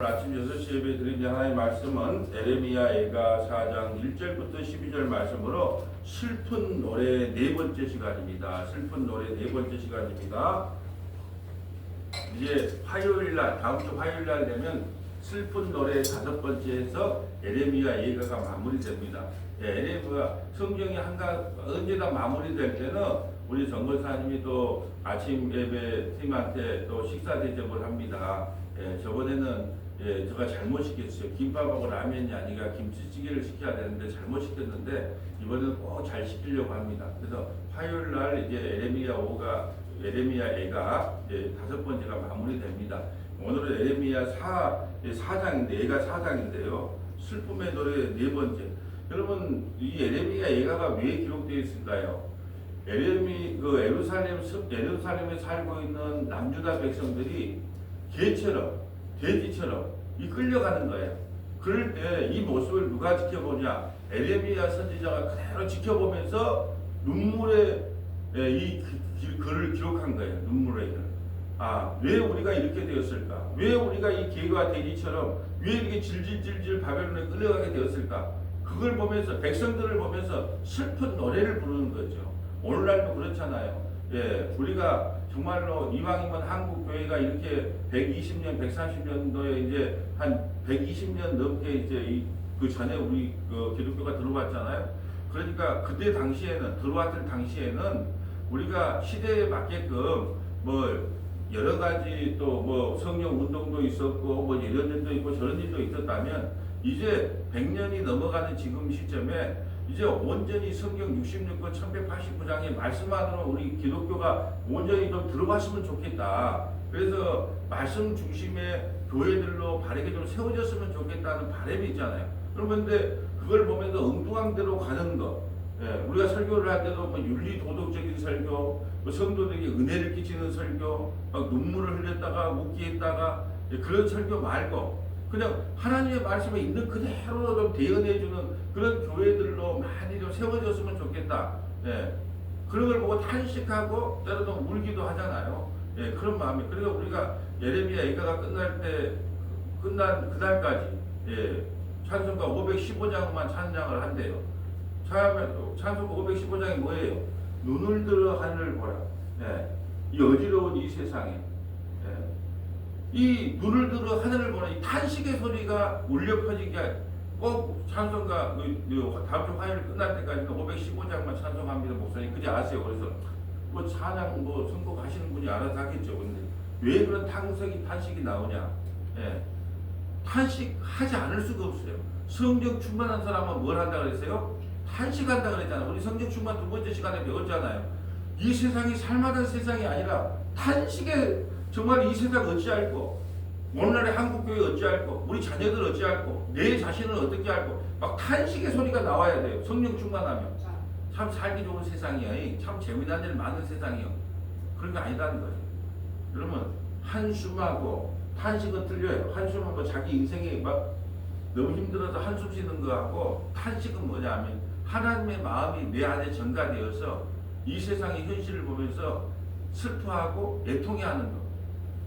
아침 6시 예배 드린 하나님의 말씀은 에레미야 애가 4장 1절부터 12절 말씀으로 슬픈 노래 네 번째 시간입니다. 슬픈 노래 네 번째 시간입니다. 이제 화요일날, 다음 주 화요일날 되면 슬픈 노래 다섯 번째에서 에레미야 예가가 마무리됩니다. 에레미야 성경이 언제나 마무리될 때는 우리 정권사님이 또 아침 예배 팀한테 또 식사 대접을 합니다. 저번에는 제가 잘못 시켰어요. 김밥하고 라면이 아니라 김치찌개를 시켜야 되는데 잘못 시켰는데 이번에는 꼭 잘 시키려고 합니다. 그래서 화요일 날 이제 에레미야 애가 다섯 번째가 마무리됩니다. 오늘은 에레미야 4장인데 애가 4장인데요. 슬픔의 노래 네 번째. 여러분 이 에레미야 애가가 왜 기록되어 있을까요? 예루살렘에 살고 있는 남유다 백성들이 개처럼 돼지처럼 끌려가는 거예요. 그럴 때 이 모습을 누가 지켜보냐? 에레미야 선지자가 그대로 지켜보면서 눈물의 이 글을 기록한 거예요. 눈물의 글. 왜 우리가 이렇게 되었을까? 왜 우리가 이 개와 돼지처럼 왜 이렇게 질질질질 바벨론에 끌려가게 되었을까? 그걸 보면서 백성들을 보면서 슬픈 노래를 부르는 거죠. 오늘날도 그렇잖아요. 우리가 정말로 이왕이면 한국 교회가 이렇게 120년, 130년도에 이제 한 120년 넘게 이제 그 전에 우리 기독교가 들어왔잖아요. 그러니까 그때 당시에는 들어왔을 당시에는 우리가 시대에 맞게끔 뭐 여러 가지 또 뭐 성령 운동도 있었고 뭐 이런 일도 있고 저런 일도 있었다면 이제 100년이 넘어가는 지금 시점에 이제 온전히 성경 66권 1189장의 말씀 안으로 우리 기독교가 온전히 좀 들어갔으면 좋겠다. 그래서 말씀 중심의 교회들로 바르게 좀 세워졌으면 좋겠다는 바람이 있잖아요. 그런데 그걸 보면서 엉뚱한 대로 가는 거. 우리가 설교를 할 때도 뭐 윤리 도덕적인 설교, 뭐 성도들에게 은혜를 끼치는 설교, 막 눈물을 흘렸다가 웃기 했다가 그런 설교 말고 그냥 하나님의 말씀에 있는 그대로 좀 대언해주는 그런 교회들로 많이 좀 세워졌으면 좋겠다. 그런 걸 보고 탄식하고 때로는 울기도 하잖아요. 그런 마음이. 그래서 우리가 예레미야 애가가 끝난 그날까지 찬송가 515장만 찬양을 한대요. 찬송가 515장이 뭐예요? 눈을 들어 하늘을 보라. 이 어지러운 이 세상에 이 눈을 들어 하늘을 보는 이 탄식의 소리가 울려 퍼지게 꼭 찬송가 다음 주 화요일 끝날 때까지는 515장만 찬송합니다. 목사님 그지 아세요? 그래서 뭐 찬양 뭐 선곡하시는 분이 알아서 하겠죠. 근데 왜 그런 탄식이 나오냐? 탄식하지 않을 수가 없어요. 성령 충만한 사람은 뭘 한다 그랬어요? 탄식한다 그랬잖아요. 우리 성령 충만 두 번째 시간에 배웠잖아요. 이 세상이 살만한 세상이 아니라 탄식에 정말 이 세상 어찌할꼬, 오늘날의 한국교회 어찌할꼬, 우리 자녀들 어찌할꼬, 내 자신을 어떻게 할꼬, 막 탄식의 소리가 나와야 돼요. 성령 충만하면. 참 살기 좋은 세상이야. 참 재미난 일 많은 세상이요. 그런 게 아니다는 거예요. 그러면 한숨하고 탄식은 틀려요. 한숨하고 자기 인생에 막 너무 힘들어서 한숨 쉬는 거하고 탄식은 뭐냐 하면 하나님의 마음이 내 안에 전가되어서 이 세상의 현실을 보면서 슬퍼하고 애통해하는 거.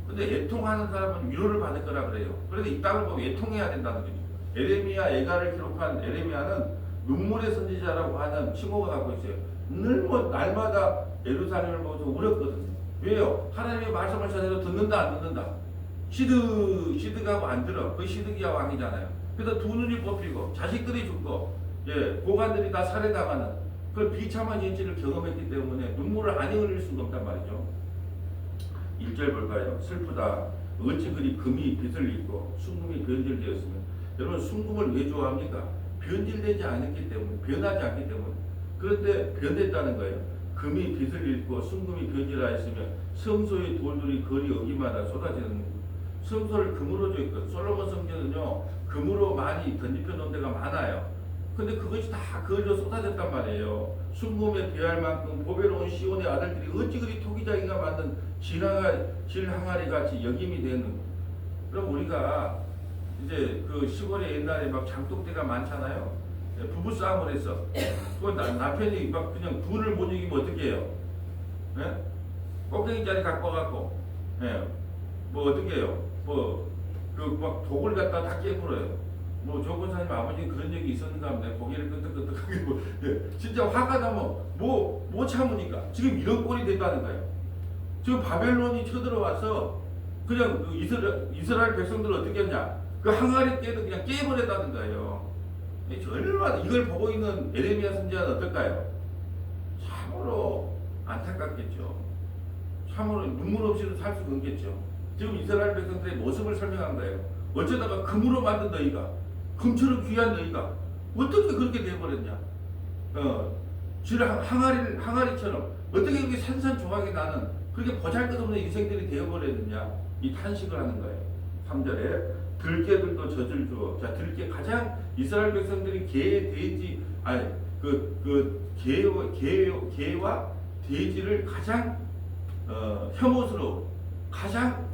근데 애통하는 사람은 위로를 받을 거라 그래요. 그래서 이 땅을 보면 애통해야 된다는 거죠. 에레미야 애가를 기록한 에레미야는 눈물의 선지자라고 하는 칭호가 갖고 있어요. 늘 날마다 예루살렘을 보면서 울었거든요. 왜요? 하나님의 말씀을 전해도 듣는다 안 듣는다. 시드가고 안 들어. 그 시드기야 왕이잖아요. 그래서 두 눈이 뽑히고 자식들이 죽고 고관들이 다 살해당하는 그 비참한 현실을 경험했기 때문에 눈물을 안 흘릴 수가 없단 말이죠. 1절 볼까요? 슬프다. 어찌 그리 금이 빛을 잃고 순금이 변질되었으면. 여러분 순금을 왜 좋아합니까? 변질되지 않았기 때문에, 변하지 않기 때문에. 그런데 변했다는 거예요. 금이 빛을 잃고 순금이 변질하였으면 성소의 돌들이 거리 어기마다 쏟아지는 거예요. 성소를 금으로 줬거든. 솔로몬 성전은요 금으로 많이 던집혀 놓은 데가 많아요. 근데 그것이 다 그걸로 쏟아졌단 말이에요. 순금에 비할 만큼 보배로운 시온의 아들들이 어찌 그리 토기장이가 만든 질 항아리 같이 역임이 되는. 그럼 우리가 이제 그 시골에 옛날에 막 장독대가 많잖아요. 부부 싸움을 했어. 그 남편이 막 그냥 분을 못 이기면 어떻게 해요? 꼭대기 자리 갖고 가고, 뭐 어떻게 해요? 뭐 그 막 독을 갖다 다 깨물어요. 뭐 조건사님 아버지 그런 얘기 있었는가 합니다. 고개를 끄덕끄덕하게 뭐, 예, 진짜 화가 나면 뭐 참으니까 지금 이런 꼴이 됐다는 거예요. 지금 바벨론이 쳐들어와서 그냥 그 이스라엘 백성들 어떻게 했냐? 그 항아리 깨도 그냥 깨버렸다는 거예요. 얼마나 이걸 보고 있는 에레미야 선지자는 어떨까요? 참으로 안타깝겠죠. 참으로 눈물 없이도 살 수가 없겠죠. 지금 이스라엘 백성들의 모습을 설명한 거예요. 어쩌다가 금으로 만든 너희가, 금처럼 귀한 너희가 어떻게 그렇게 돼버렸냐? 항아리처럼 어떻게 그렇게 산산조각이 나는 그렇게 보잘것없는 인생들이 되어버렸느냐? 이 탄식을 하는 거예요. 3절에 들깨들도 젖을 주어. 자, 들깨 가장 이스라엘 백성들이 개와 돼지를 가장 혐오스러운 가장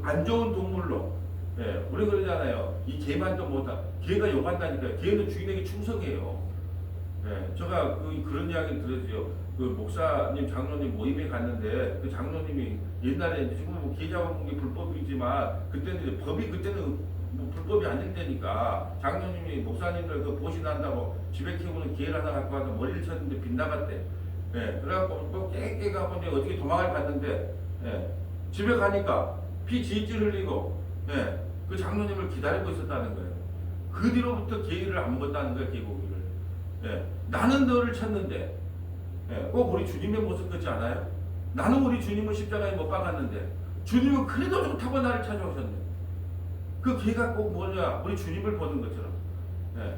안 좋은 동물로, 예, 우리 그러잖아요. 이 개만도 못하. 개가 욕한다니까요. 개는 주인에게 충성해요. 예, 제가 그런 이야기를 들었어요. 그 목사님, 장로님 모임에 갔는데 그 장로님이 옛날에 지금은 뭐 개 잡아먹는 게 불법이지만 그때는 이제 그때는 뭐 불법이 아닐 때니까 장로님이 목사님들 그 보신한다고 집에 키우는 개를 하나 갖고 와서 머리를 쳤는데 빗나갔대. 예, 그래갖고 뭐 깨가 보니 어떻게 도망을 갔는데, 예, 집에 가니까 피 질질 흘리고, 예, 그 장로님을 기다리고 있었다는 거예요. 그 뒤로부터 개를 안 먹었다는 거예요, 개고기를. 예, 나는 너를 찾는데, 예, 꼭 우리 주님의 모습 같지 않아요? 나는 우리 주님을 십자가에 못 박았는데 주님은 그래도 좋다고 나를 찾아오셨네. 그 개가 꼭 뭐냐? 우리 주님을 보는 것처럼. 예,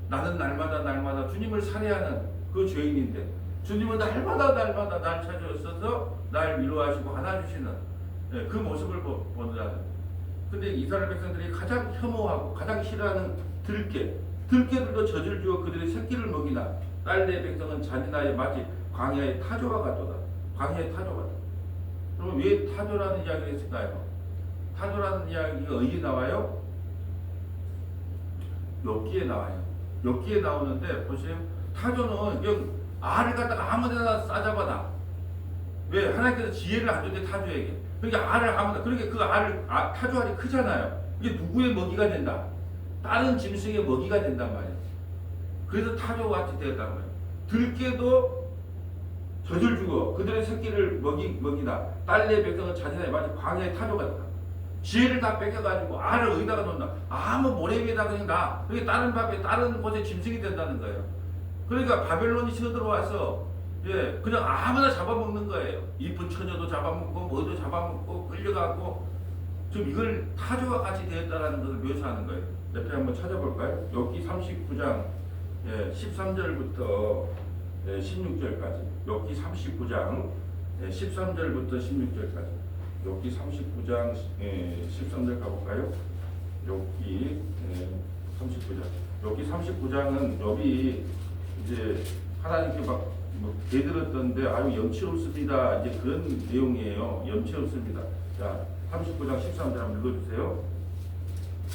나는 날마다 주님을 살해하는 그 죄인인데 주님은 날마다 날 찾아오셔서 날 위로하시고 안아주시는, 예, 그 모습을 본다는. 근데 이스라엘 백성들이 가장 혐오하고 가장 싫어하는 들깨들도 젖을 주어 그들의 새끼를 먹이나 딸내 백성은 잔인하여 마치 광야의 타조와 같도다. 광야의 타조가 같다. 그럼 왜 타조라는 이야기를 했을까요? 타조라는 이야기가 어디에 나와요? 욥기에 나와요. 욥기에 나오는데 보세요. 타조는 그냥 알을 갖다가 아무데나 싸잡아놔. 왜? 하나님께서 지혜를 안 줬대, 타조에게. 그러니까 알을 아무나. 그러니까 그 타조 알이 크잖아요. 이게 누구의 먹이가 된다? 다른 짐승의 먹이가 된단 말이에요. 그래서 타조와 같이 되었단 말이에요. 들깨도 젖을 주고 그들의 새끼를 먹이나 딸내 백성은 잔인하게 마치 광야의 타조가 된다. 지혜를 다 뺏겨가지고 알을 어디다가 놓나? 아무 모래 위에다 그냥 놔. 그게 다른 곳에 짐승이 된다는 거예요. 그러니까 바벨론이 쳐들어와서, 예, 그냥 아무나 잡아먹는 거예요. 이쁜 처녀도 잡아먹고 뭐도 잡아먹고 끌려가고. 좀 이걸 타조와 같이 되었다라는 것을 묘사하는 거예요. 옆에 한번 찾아볼까요? 욥기 39장, 예, 13절부터 16절까지. 욥기 39장 13절부터 16절까지. 욥기 39장 13절 가볼까요? 욥기 39장. 욥기 39장은 욥이 이제 하나님께 막 대들었던데 아유 염치롭습니다. 이제 그런 내용이에요. 염치롭습니다. 자, 39장 13절 한번 읽어주세요.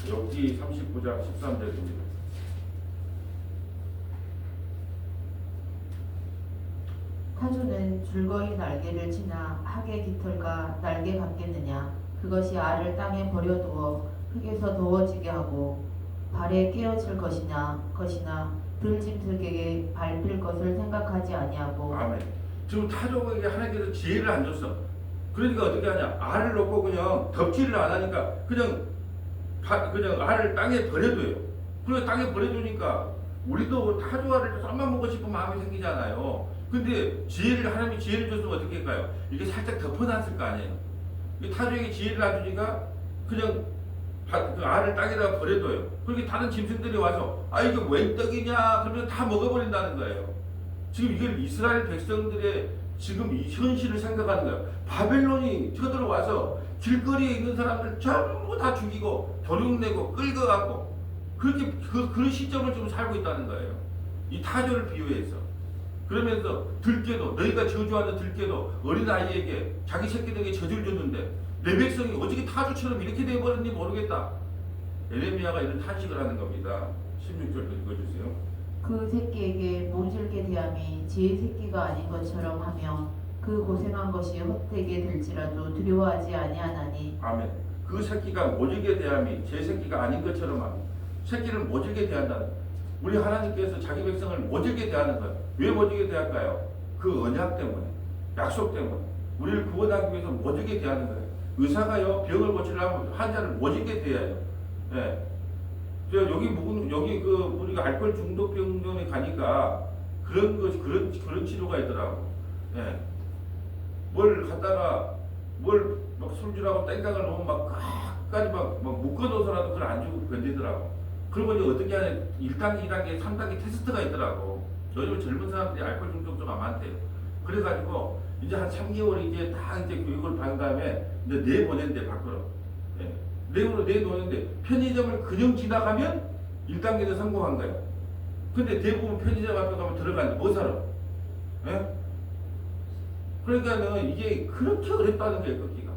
욥기 39장 13절입니다. 타조는 즐거이 날개를 치나 학의 깃털과 날개 같겠느냐. 그것이 알을 땅에 버려두어 흙에서 더워지게 하고 발에 깨어질 것이나 들짐승에게 밟힐 것을 생각하지 아니하고. 아멘. 지금 타조에게 하나님께서 지혜를 안 줬어. 그러니까 어떻게 하냐? 알을 놓고 그냥 덮지를 안 하니까 그냥 알을 땅에 버려둬요. 그래서 땅에 버려두니까 우리도 타조알을 썸만 먹고 싶은 마음이 생기잖아요. 근데 하나님이 지혜를 줬으면 어떻게 할까요? 이게 살짝 덮어놨을 거 아니에요. 타조에게 지혜를 안 주니까 그냥 그 알을 땅에다가 버려둬요. 그렇게 다른 짐승들이 와서 이게 웬 떡이냐 그러면 다 먹어버린다는 거예요. 지금 이걸 이스라엘 백성들의 지금 이 현실을 생각하는 거예요. 바벨론이 쳐들어와서 길거리에 있는 사람들 전부 다 죽이고 도륙내고 끌고가고 그렇게 그런 시점을 좀 살고 있다는 거예요. 이 타조를 비유해서. 그러면서 들깨도 너희가 저주하는 들깨도 어린아이에게 자기 새끼들에게 젖을 줬는데 내 백성이 어떻게 타조처럼 이렇게 되어버렸는지 모르겠다. 에레미야가 이런 탄식을 하는 겁니다. 16절도 읽어주세요. 그 새끼에게 모질게 대함이 제 새끼가 아닌 것처럼 하며 그 고생한 것이 헛되게 될지라도 두려워하지 아니하나니. 아멘. 그 새끼가 모질게 대함이 제 새끼가 아닌 것처럼 하고 새끼를 모질게 대한다는 우리 하나님께서 자기 백성을 모질게 대하는 거예요. 왜 모질게 대할까요? 그 언약 때문에 약속 때문에 우리를 구원하기 위해서 모질게 대하는 거예요. 의사가요 병을 고치려면 환자를 모질게 대해요. 예. 여기 그 우리가 알코올 중독 병원에 가니까 그런 치료가 있더라고. 예. 뭘 갖다가 막 술주라고 땡깡을 놓으면 막 끝까지 막 묶어놓아서라도 그걸 안 주고 견디더라고. 그러고 이제 어떻게 하냐 1단계, 2단계, 3단계 테스트가 있더라고. 요즘 젊은 사람들이 알코올 중독자가 많대요. 그래가지고 이제 한 3개월 이제 다 이제 교육을 받은 다음에 이제 내보낸대 밖으로. 예. 내보낸데 편의점을 그냥 지나가면 1단계도 성공한 거야. 근데 대부분 편의점 앞에 가면 들어가는데 뭐 사러? 예? 그러니까는 이게 그렇게 어렵다는 거예요, 걷기가.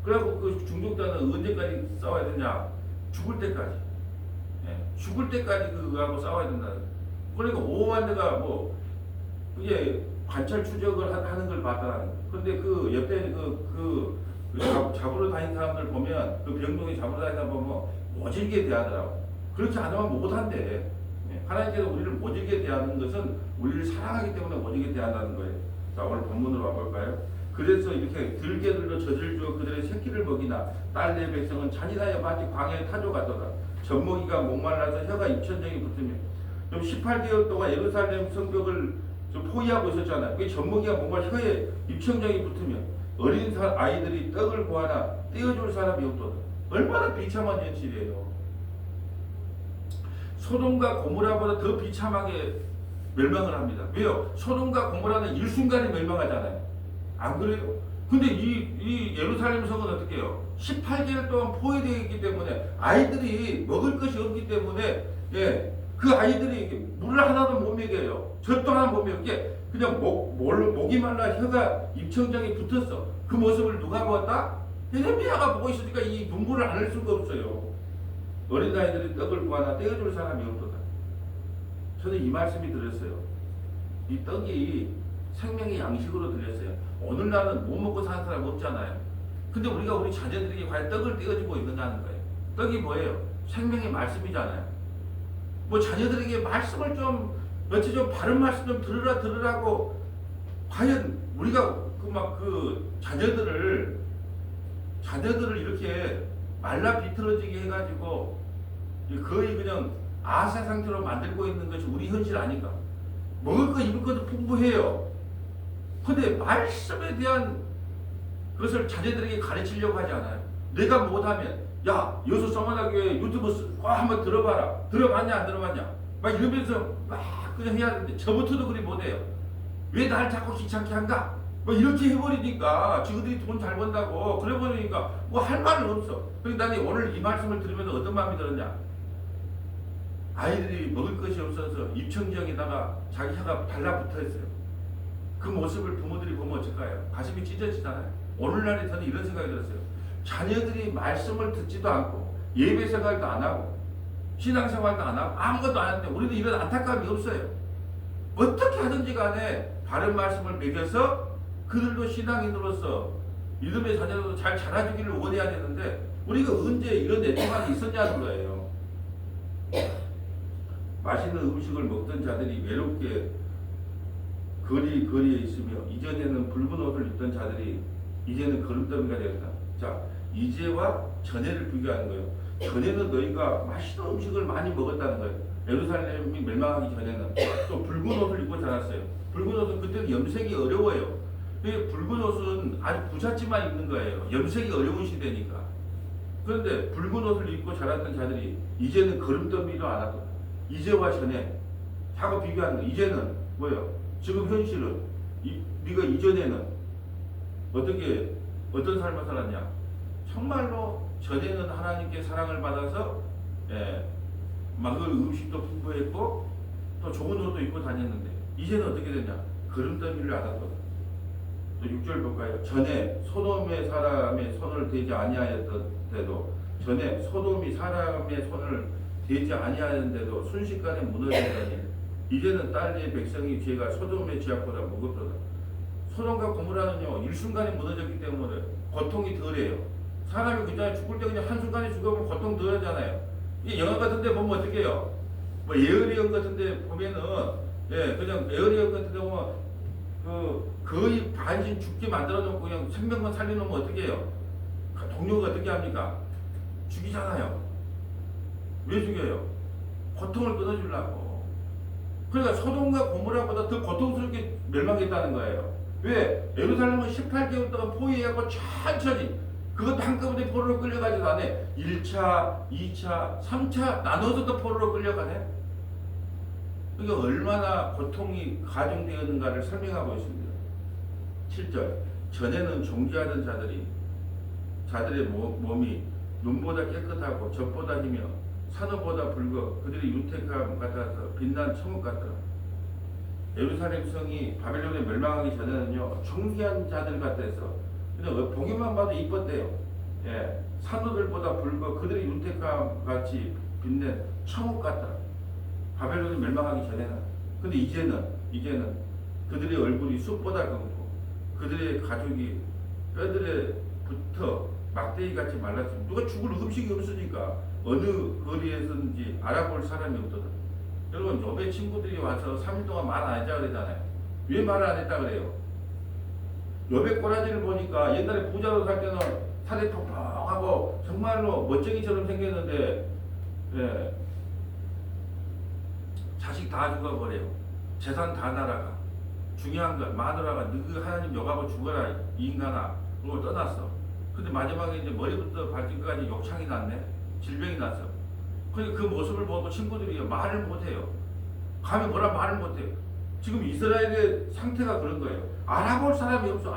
그래갖고 그 중독자는 언제까지 싸워야 되냐? 죽을 때까지. 예, 죽을 때까지 그거하고 싸워야 된다는 거예요. 그러니까 오만 대가 뭐, 이게 관찰 추적을 하는 걸 봤다는 거예요. 근데 그 옆에 잡으러 다니는 사람들 보면, 그 병동에 잡으러 다니는 사람 보면 모질게 대하더라고. 그렇게 안 하면 못한대. 예, 하나님께서 우리를 모질게 대하는 것은 우리를 사랑하기 때문에 모질게 대한다는 거예요. 자, 오늘 본문으로 와볼까요? 그래서 이렇게 들개들로 젖을 주어 그들의 새끼를 먹이나 딸 내 백성은 잔인하여 마치 광야에 타조가도다. 젖먹이가 목말라서 혀가 입천장이 붙으며 좀 18개월 동안 예루살렘 성벽을 좀 포위하고 있었잖아요. 그 젖먹이가 목말 혀에 입천장이 붙으며 어린 아이들이 떡을 구하나 떼어줄 사람이 없도다. 얼마나 비참한 현실이에요. 소돔과 고모라보다 더 비참하게 멸망을 합니다. 왜요? 소돔과 고모라는 일순간에 멸망하잖아요. 안 그래요? 근데 이 예루살렘 성은 어떻게 해요? 18개월 동안 포위되어 있기 때문에 아이들이 먹을 것이 없기 때문에 예, 그 아이들이 물을 하나도 못 먹여요. 젖도 하나 못 먹여. 그냥 목이 말라 혀가 입천장에 붙었어. 그 모습을 누가 보았다? 예레미야가 보고 있으니까 이 눈물을 안 할 수가 없어요. 어린아이들이 떡을 구하나 떼어줄 사람이 없도다. 저는 이 말씀이 들었어요. 이 떡이 생명의 양식으로 들렸어요. 오늘날은 못 먹고 사는 사람 없잖아요. 근데 우리가 우리 자녀들에게 과연 떡을 떼어주고 있느냐는 거예요. 떡이 뭐예요? 생명의 말씀이잖아요. 뭐 자녀들에게 말씀을 좀 바른 말씀 좀 들으라고 과연 우리가 자녀들을 이렇게 말라 비틀어지게 해가지고 거의 그냥 아사 상태로 만들고 있는 것이 우리 현실 아닌가? 먹을 거 입을 것도 풍부해요. 근데 말씀에 대한 그것을 자녀들에게 가르치려고 하지 않아요. 내가 못하면 야 여수 서머나교회 유튜브 한번 들어봐라. 들어봤냐 안 들어봤냐? 막 이러면서 막 그냥 해야 되는데 저부터도 그리 못해요. 왜 날 자꾸 귀찮게 한가? 뭐 이렇게 해버리니까 지그들이 돈 잘 번다고 그래 버리니까 뭐 할 말은 없어. 그러니까 나는 오늘 이 말씀을 들으면서 어떤 마음이 들었냐? 아이들이 먹을 것이 없어서 입천장에다가 자기 혀가 달라붙어 있어요. 그 모습을 부모들이 보면 어쩔까요? 가슴이 찢어지잖아요. 오늘날에 저는 이런 생각이 들었어요. 자녀들이 말씀을 듣지도 않고 예배 생활도 안 하고 신앙생활도 안 하고 아무것도 안 하는데 우리는 이런 안타까움이 없어요. 어떻게 하든지 간에 바른 말씀을 먹여서 그들도 신앙인으로서 믿음의 자녀도 잘 자라주기를 원해야 되는데 우리가 언제 이런 애통함이 있었냐는 거예요. 맛있는 음식을 먹던 자들이 외롭게 거리에 있으며 이전에는 붉은 옷을 입던 자들이 이제는 거름더미가 되었다. 자, 이제와 전에를 비교하는 거예요. 전에는 너희가 맛있는 음식을 많이 먹었다는 거예요. 예루살렘이 멸망하기 전에는 또 붉은 옷을 입고 자랐어요. 붉은 옷은 그때는 염색이 어려워요. 붉은 옷은 아주 부잣집만 입는 거예요. 염색이 어려운 시대니까. 그런데 붉은 옷을 입고 자랐던 자들이 이제는 거름더미로 안 하고 이제와 전에 하고 비교하는 거예요. 이제는 뭐예요? 지금 현실은 네가 이전에는 어떤 삶을 살았냐? 정말로 전에는 하나님께 사랑을 받아서 막그 음식도 풍부했고 또 좋은 옷도 입고 다녔는데 이제는 어떻게 되냐? 거름더미를 안았거든. 또 6절 볼까요? 전에 소돔의 사람의 손을 대지 아니하였던 때도 전에 소돔이 사람의 손을 대지 아니하였는데도 순식간에 무너지더니 이제는 딸의 백성의 죄가 소돔의 죄악보다 무겁도다. 소돔과 고모라는요 일순간에 무너졌기 때문에 고통이 덜해요. 사람이 그냥 죽을 때 그냥 한순간에 죽으면 고통 덜 하잖아요. 이 영화 같은 데 보면 어떻게 해요? 뭐 에어리언 같은 데 보면은, 예, 그냥 에어리언 같은 데 보면 거의 반신 죽게 만들어 놓고 그냥 생명만 살려놓으면 어떻게 해요? 동료가 어떻게 합니까? 죽이잖아요. 왜 죽여요? 고통을 끊어주려고. 그러니까 소돔과 고모라보다 더 고통스럽게 멸망했다는 거예요. 왜? 예루살렘은 18개월 동안 포위해갖고 천천히 그것도 한꺼번에 포로로 끌려가지도 않아. 1차, 2차, 3차 나눠서도 포로로 끌려가네. 그러니까 얼마나 고통이 가중되었는가를 설명하고 있습니다. 7절 전에는 존귀하던 자들의 몸이 눈보다 깨끗하고 젖보다 희며 산호보다 붉어 그들이 윤택함 같아서 빛난 천국 같더라. 예루살렘 성이 바벨론에 멸망하기 전에는요 존귀한 자들 같아서 그냥 보기만 봐도 이뻤대요. 예, 산호들보다 붉어 그들이 윤택함 같이 빛낸 천국 같더라. 바벨론이 멸망하기 전에는. 근데 이제는 그들의 얼굴이 숲보다 검고 그들의 가죽이 뼈들에 붙어 막대기 같이 말랐습니다. 누가 죽을 음식이 없으니까 어느 거리에서든지 알아볼 사람이 없더라. 여러분 욥의 친구들이 와서 3일 동안 말 안 했다 그러잖아요. 왜 말을 안 했다 그래요? 욥의 꼬라지를 보니까 옛날에 부자로 살 때는 살이 통통하고 정말로 멋쟁이처럼 생겼는데 예, 자식 다 죽어버려요. 재산 다 날아가. 중요한 건 마누라가 너희 하나님 욕하고 죽어라 이 인간아 그러고 떠났어. 근데 마지막에 이제 머리부터 발끝까지 욕창이 났네. 질병이 났어. 그러니까 그 모습을 보고 친구들이 말을 못해요. 감히 뭐라 말을 못해요. 지금 이스라엘의 상태가 그런 거예요. 알아볼 사람이 없어.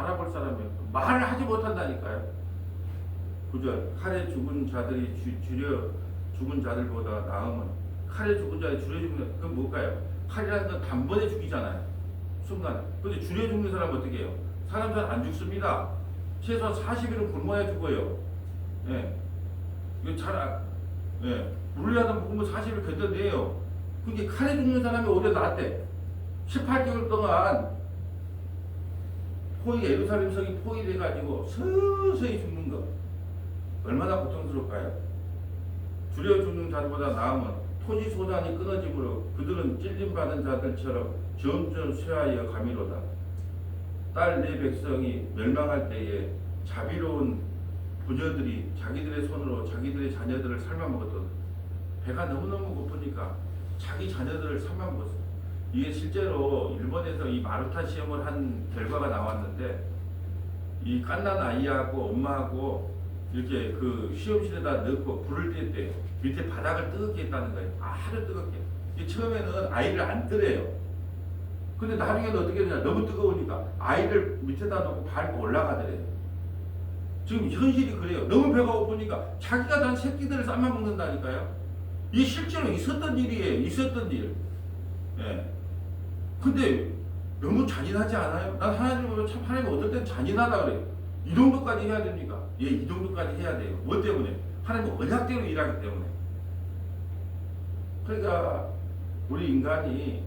말을 하지 못한다니까요. 그죠? 칼에 죽은 자들이 줄여 죽은 자들보다 나음은 칼에 죽은 자들이 줄여 죽는 그건 뭘까요? 칼이라는 건 단번에 죽이잖아요. 순간. 근데 줄여 죽는 사람은 어떻게 해요? 사람 잘 안 죽습니다. 최소한 40일은 굶어야 죽어요. 예. 이거 예. 물이라도 먹으면 40일 견뎌내요. 그게 칼에 죽는 사람이 오히려 낫대. 18개월 동안 예루살렘 성이 포위돼가지고 서서히 죽는 거. 얼마나 고통스러울까요? 줄여 죽는 자들보다 나음은 토지 소단이 끊어지므로 그들은 찔림받은 자들처럼 점점 쇠하여 가미로다. 딸 내 백성이 멸망할 때에 자비로운 부녀들이 자기들의 손으로 자기들의 자녀들을 삶아먹었던 배가 너무너무 고프니까 자기 자녀들을 삶아먹었어. 이게 실제로 일본에서 이 마루타 시험을 한 결과가 나왔는데 이 갓난 아이하고 엄마하고 이렇게 그 시험실에다 넣고 불을 뗐대요. 밑에 바닥을 뜨겁게 했다는 거예요. 아주 뜨겁게. 처음에는 아이를 안 뜨래요. 근데 나중에는 어떻게 되냐. 너무 뜨거우니까 아이를 밑에다 놓고 밟고 올라가더래요. 지금 현실이 그래요. 너무 배가 고프니까 자기가 난 새끼들을 삶아먹는다니까요. 이게 실제로 있었던 일이에요. 있었던 일. 예. 근데 너무 잔인하지 않아요? 난 하나님을 보면 참 하나님 어떨 땐 잔인하다 그래요. 이 정도까지 해야 됩니까? 예, 이 정도까지 해야 돼요. 뭐 때문에? 하나님은 언약대로 일하기 때문에. 그러니까 우리 인간이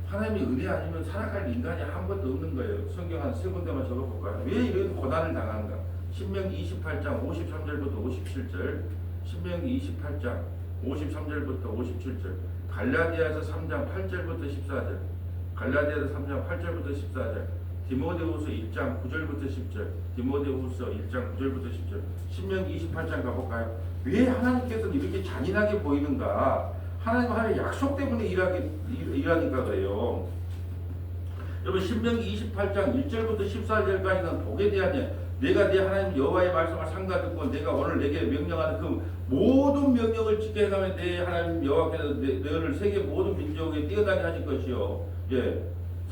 하나님의 은혜 아니면 살아갈 인간이 한 번도 없는 거예요. 성경 한 세 군데만 적어볼까요? 왜 이런 고난을 당하는가? 신명기 28장 53절부터 57절, 신명기 28장 53절부터 57절, 갈라디아서 3장 8절부터 14절, 갈라디아서 3장 8절부터 14절, 디모데후서 1장 9절부터 10절, 디모데후서 1장 9절부터 10절, 신명기 28장 가볼까요? 왜 하나님께서는 이렇게 잔인하게 보이는가? 하나님의 약속 때문에 일하니까 그래요. 여러분 신명기 28장 1절부터 14절까지는 복에 대한 내가 내 하나님 여호와의 말씀을 삼가 듣고 내가 오늘 내게 명령하는 그 모든 명령을 지켜 행하면 내 하나님 여호와께서 너를 세계 모든 민족에 뛰어나게 하실 것이요. 예.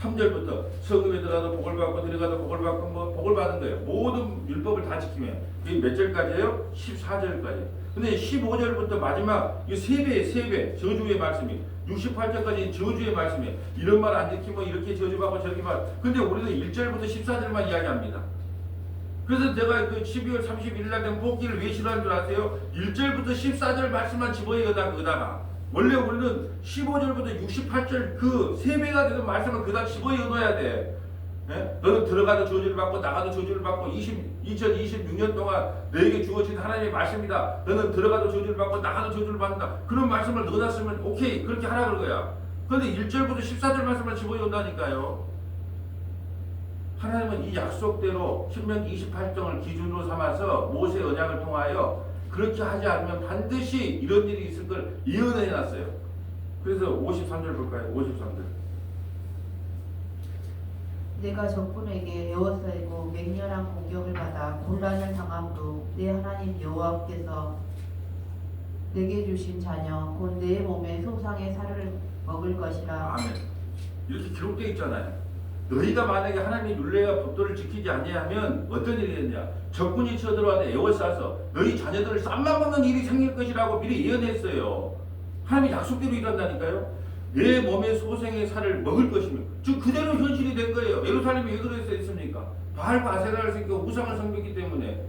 3절부터 성읍에 들어가도 복을 받고 들어가도 복을 받고 뭐 복을 받는 거예요. 모든 율법을 다 지키면. 그게 몇 절까지예요? 14절까지. 근데 15절부터 마지막 이 세 배 저주의 말씀이 68절까지 저주의 말씀이 이런 말 안 지키면 이렇게 저주받고 저렇게 받고. 근데 우리는 1절부터 14절만 이야기합니다. 그래서 제가 그 12월 31일 날 된 복기를 왜 싫어하는 줄 아세요? 1절부터 14절 말씀만 집어넣어다가 원래 우리는 15절부터 68절 그 3배가 되는 말씀을 그다 집어넣어야 돼. 예. 예? 너는 들어가도 저주를 받고 나가도 저주를 받고 2026년 동안 너에게 주어진 하나님의 말씀이다. 너는 들어가도 저주를 받고 나가도 저주를 받는다. 그런 말씀을 넣어놨으면 오케이 그렇게 하라 그런 거야. 그런데 1절부터 14절 말씀을 집어넣는다니까요. 하나님은 이 약속대로 신명기 28장을 기준으로 삼아서 모세 언약을 통하여 그렇게 하지 않으면 반드시 이런 일이 있을 걸 예언해 놨어요. 그래서 53절 볼까요? 53절. 내가 적군에게 에워싸이고 맹렬한 공격을 받아 곤란을 당함으로 내 하나님 여호와께서 내게 주신 자녀 곧 내 몸의 소상의 살을 먹을 것이라. 아멘. 이렇게 기록되어 있잖아요. 너희가 만약에 하나님의 율례와 법도를 지키지 아니하면 어떤 일이 되느냐? 적군이 쳐들어와서 에워싸서 너희 자녀들을 쌈만 먹는 일이 생길 것이라고 미리 예언했어요. 하나님이 약속대로 이룬다니까요. 내 몸의 소생의 살을 먹을 것이며 즉 그대로 현실이 된 거예요. 예루살렘이 왜 그랬습니까? 바알과 아세라를 섬기고 우상을 섬겼기 때문에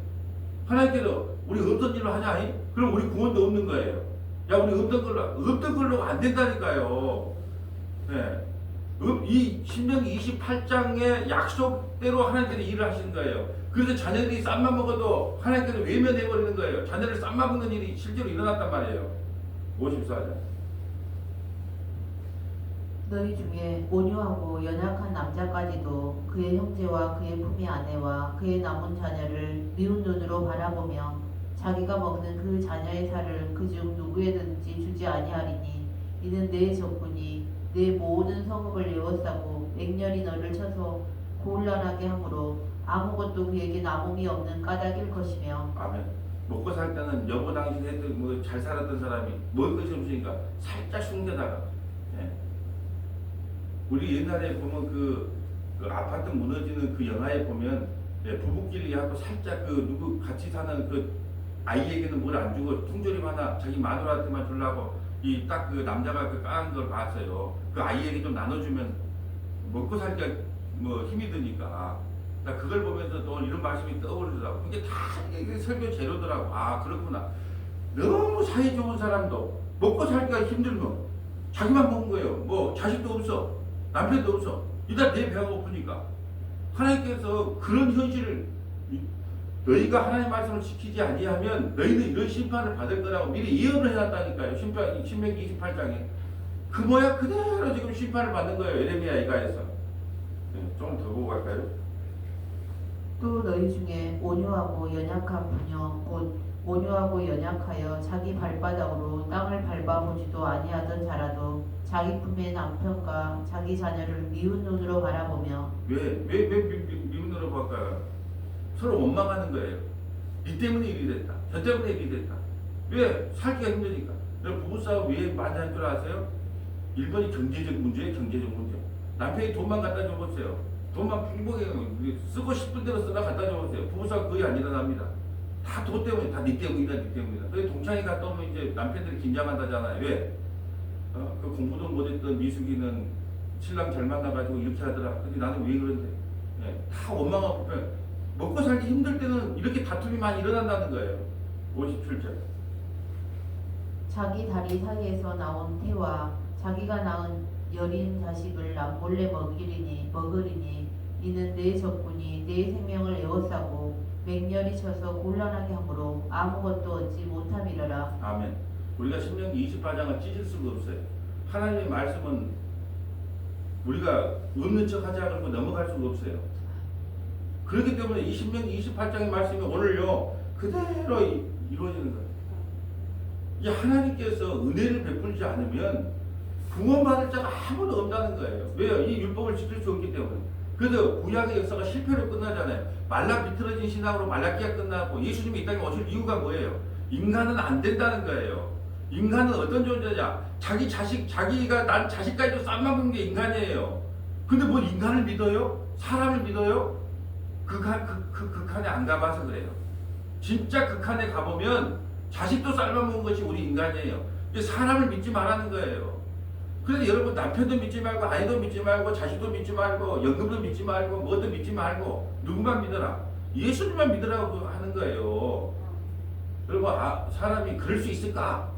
하나님께서 우리 어떤 일을 하냐? 그럼 우리 구원도 없는 거예요. 야 우리 없던 걸로 안 된다니까요. 네. 이 신명기 28장의 약속대로 하나님께서 일을 하시는 거예요. 그래서 자녀들이 쌈만 먹어도 하나님께서 외면해버리는 거예요. 자녀를 쌈만 먹는 일이 실제로 일어났단 말이에요. 54절. 너희 중에 온유하고 연약한 남자까지도 그의 형제와 그의 품의 아내와 그의 남은 자녀를 미운 눈으로 바라보며 자기가 먹는 그 자녀의 살을 그중 누구에든지 주지 아니하리니 이는 내 적군이 내 모든 성읍을 에워싸고 맹렬히 너를 쳐서 곤란하게 하므로 아무것도 그에게 남음이 없는 까닭일 것이며. 아멘. 먹고 살 때는 여보 당신 했던 뭐 잘 살았던 사람이 먹을 것이 없으니까 살짝 숨겨다가. 예. 우리 옛날에 보면 그 아파트 무너지는 그 영화에 보면 예, 부부끼리 하고 살짝 그 누구 같이 사는 그 아이에게는 뭘 안 주고 통조림 하나 자기 마누라한테만 주려고 이 딱 그 남자가 그 까는 걸 봤어요. 그 아이에게 좀 나눠주면 먹고 살기가 뭐 힘이 드니까. 나 그걸 보면서 또 이런 말씀이 떠오르더라고. 이게 다 이게 설교 재료더라고. 아 그렇구나. 너무 사이 좋은 사람도 먹고 살기가 힘들면 자기만 먹은 거예요. 뭐 자식도 없어, 남편도 없어. 일단 내 배가 고프니까. 하나님께서 그런 현실을 너희가 하나님 말씀을 지키지 아니하면 너희는 이런 심판을 받을 거라고 미리 예언을 해놨다니까요. 신명기 28장에 그 모양 그대로 지금 심판을 받는 거예요. 예레미야 이가에서. 네, 좀 더 보고 갈까요? 또 너희 중에 온유하고 연약한 부녀 곧 온유하고 연약하여 자기 발바닥으로 땅을 밟아보지도 아니하던 자라도 자기 품의 남편과 자기 자녀를 미운 눈으로 바라보며. 왜 미운 눈으로 볼까요? 서로 원망하는 거예요. 니 때문에 일이 됐다. 저 때문에 일이 됐다. 왜? 살기가 힘드니까. 부부싸움 왜 많이 할 줄 아세요? 1번이 경제적 문제예요. 경제적 문제. 남편이 돈만 갖다 줘보세요. 돈만 풍부하게 쓰고 싶은 대로 쓰다 갖다 줘보세요. 부부싸움 거의 안 일어납니다. 다 돈 때문에, 다 니 때문이다, 니 때문이다. 그래서 동창회 갔다 오면 이제 남편들이 긴장한다잖아요. 왜? 그 공부도 못했던 미숙이는 신랑 잘 만나가지고 이렇게 하더라. 근데 나는 왜 그런데? 예, 다 원망하고 불편. 먹고 살기 힘들 때는 이렇게 다툼이 많이 일어난다는 거예요. 57절. 자기 다리 사이에서 나온 태와 자기가 낳은 여린 자식을 남몰래 먹으리니 이는 내 적군이 내 생명을 에워싸고 맹렬히 쳐서 곤란하게 하므로 아무것도 얻지 못함이러라. 아멘. 우리가 신명기 28장을 찢을 수가 없어요. 하나님의 말씀은 우리가 없는 척 하지 않고 넘어갈 수가 없어요. 그렇기 때문에 이 신명기 28장의 말씀이 오늘요 그대로 이루어지는 거예요. 이 하나님께서 은혜를 베풀지 않으면 구원받을 자가 아무도 없다는 거예요. 왜요? 이 율법을 지킬 수 없기 때문에. 그래서 구약의 역사가 실패로 끝나잖아요. 말라 비틀어진 신앙으로 말라기가 끝나고 예수님이 이 땅에 오실 이유가 뭐예요? 인간은 안 된다는 거예요. 인간은 어떤 존재냐? 자기 자식, 자기가 난 자식까지도 쌈만 먹는 게 인간이에요. 근데 뭘 인간을 믿어요? 사람을 믿어요? 극한에 안 가봐서 그래요. 진짜 극한에 가보면 자식도 삶아먹은 것이 우리 인간이에요. 사람을 믿지 말라는 거예요. 그래서 여러분 남편도 믿지 말고 아이도 믿지 말고 자식도 믿지 말고 연금도 믿지 말고 뭐도 믿지 말고 누구만 믿어라. 예수님만 믿으라고 하는 거예요. 여러분 사람이 그럴 수 있을까?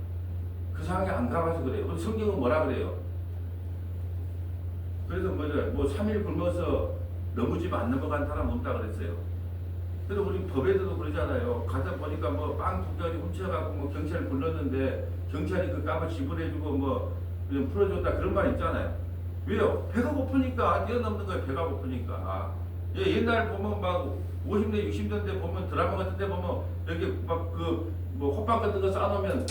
그 상황에 안 가봐서 그래요. 성경은 뭐라 그래요? 그래서 뭐 3일 굶어서 너무 집 안 넘어간 사람 없다 그랬어요. 그래도 우리 법에도 그러잖아요. 가다 보니까 뭐 빵 두 개를 훔쳐갖고 뭐 경찰 불렀는데 경찰이 그 값을 지불해주고 뭐 그냥 풀어줬다 그런 말 있잖아요. 왜요? 배가 고프니까 뛰어넘는 거예요. 배가 고프니까. 예, 옛날 보면 막 50대 60년대 보면 드라마 같은 데 보면 여기 막 그 뭐 호빵 같은 거 쌓아놓으면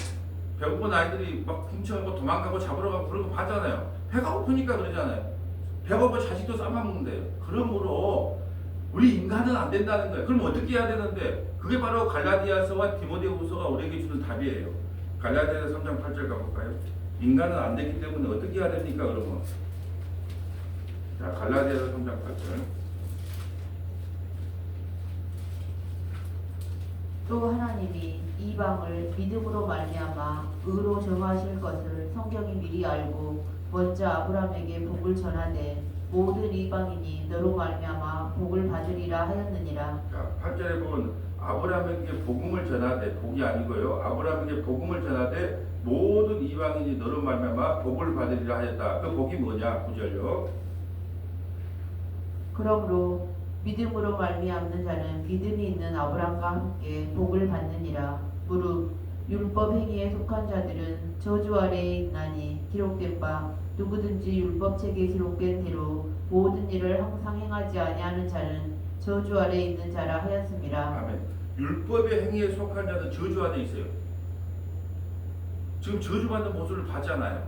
배고픈 아이들이 막 훔쳐가고 도망가고 잡으러 가고 그런 거 봤잖아요. 배가 고프니까 그러잖아요. 배가 고파 자식도 삶아먹는데요. 그러므로 우리 인간은 안 된다는 거예요. 그럼 어떻게 해야 되는데? 그게 바로 갈라디아서와 디모데후서가 우리에게 주는 답이에요. 갈라디아서 3장 8절 가볼까요? 인간은 안 되기 때문에 어떻게 해야 됩니까? 그러면 자, 갈라디아서 3장 8절. 또 하나님이 이방을 믿음으로 말미암아 의로 정하실 것을 성경이 미리 알고 먼저 아브라함에게 복을 전하되 모든 이방인이 너로 말미암아 복을 받으리라 하였느니라. 자, 8절에 보면 아브라함에게 복음을 전하되, 복이 아니고요. 아브라함에게 복음을 전하되 모든 이방인이 너로 말미암아 복을 받으리라 하였다. 그 복이 뭐냐? 9절요. 그러므로 믿음으로 말미암는 자는 믿음이 있는 아브라함과 함께 복을 받느니라. 무릇 율법 행위에 속한 자들은 저주 아래에 있나니 기록된 바 누구든지 율법책에 기록된 대로 모든 일을 항상 행하지 아니하는 자는 저주 아래에 있는 자라 하였습니다. 아멘. 율법의 행위에 속한 자는 저주 안에 있어요. 지금 저주받는 모습을 봤잖아요.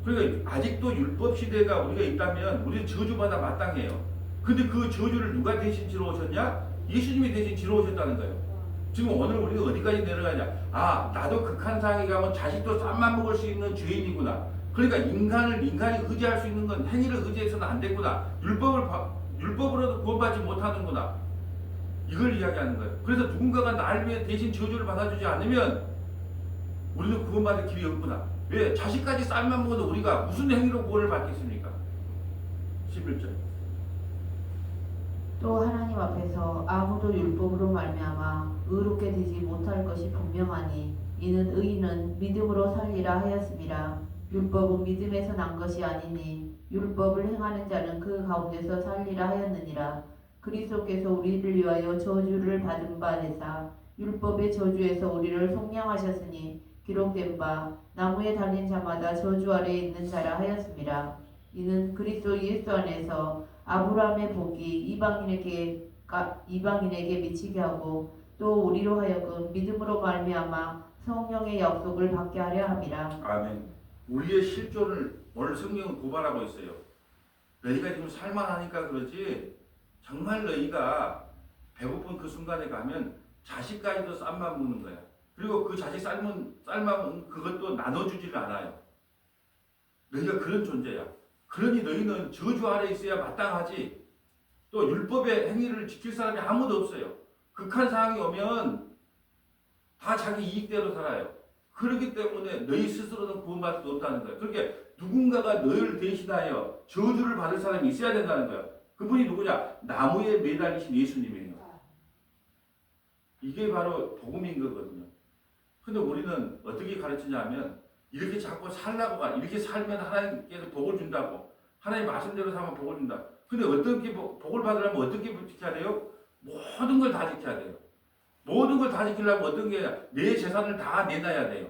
그러니까 아직도 율법 시대가 우리가 있다면 우리는 저주받아 마땅해요. 근데 그 저주를 누가 대신 지러 오셨냐? 예수님이 대신 지러 오셨다는 거예요. 지금 오늘 우리가 어디까지 내려가냐? 아, 나도 극한 상황에 가면 자식도 쌈만 먹을 수 있는 죄인이구나. 그러니까 인간이 의지할 수 있는 건 행위를 의지해서는 안 되구나. 율법으로도 구원받지 못하는구나. 이걸 이야기하는 거예요. 그래서 누군가가 날 위해 대신 저주를 받아주지 않으면 우리는 구원받을 길이 없구나. 왜? 자식까지 쌀만 먹어도 우리가 무슨 행위로 구원을 받겠습니까? 11절. 또 하나님 앞에서 아무도 율법으로 말미암아 의롭게 되지 못할 것이 분명하니 이는 의인은 믿음으로 살리라 하였습니다. 율법은 믿음에서 난 것이 아니니 율법을 행하는 자는 그 가운데서 살리라 하였느니라. 그리스도께서 우리를 위하여 저주를 받은 바 되사 율법의 저주에서 우리를 속량하셨으니 기록된 바 나무에 달린 자마다 저주 아래에 있는 자라 하였습니다. 이는 그리스도 예수 안에서 아브라함의 복이 이방인에게 미치게 하고 또 우리로 하여금 믿음으로 말미암아 성령의 약속을 받게 하려 함이라. 아멘. 우리의 실존을 오늘 성경은 고발하고 있어요. 너희가 지금 살만하니까 그러지 정말 너희가 배고픈 그 순간에 가면 자식까지도 쌈만 먹는 거야. 그리고 그 자식 쌀만 먹는 그것도 나눠주지를 않아요. 너희가 그런 존재야. 그러니 너희는 저주 아래 있어야 마땅하지. 또 율법의 행위를 지킬 사람이 아무도 없어요. 극한 상황이 오면 다 자기 이익대로 살아요. 그렇기 때문에 너희 스스로는 구원받을 수 없다는 거예요. 그러니까 누군가가 너희를 대신하여 저주를 받을 사람이 있어야 된다는 거예요. 그분이 누구냐? 나무에 매달리신 예수님이에요. 이게 바로 복음인 거거든요. 근데 우리는 어떻게 가르치냐면 이렇게 자꾸 살라고 이렇게 살면 하나님께서 복을 준다고. 하나님 말씀대로 살면 복을 준다. 근데 어떻게 복을 받으려면 어떻게 지켜야 돼요? 모든 걸 다 지켜야 돼요. 모든 걸 다 지키려면 어떤 게 내 재산을 다 내놔야 돼요.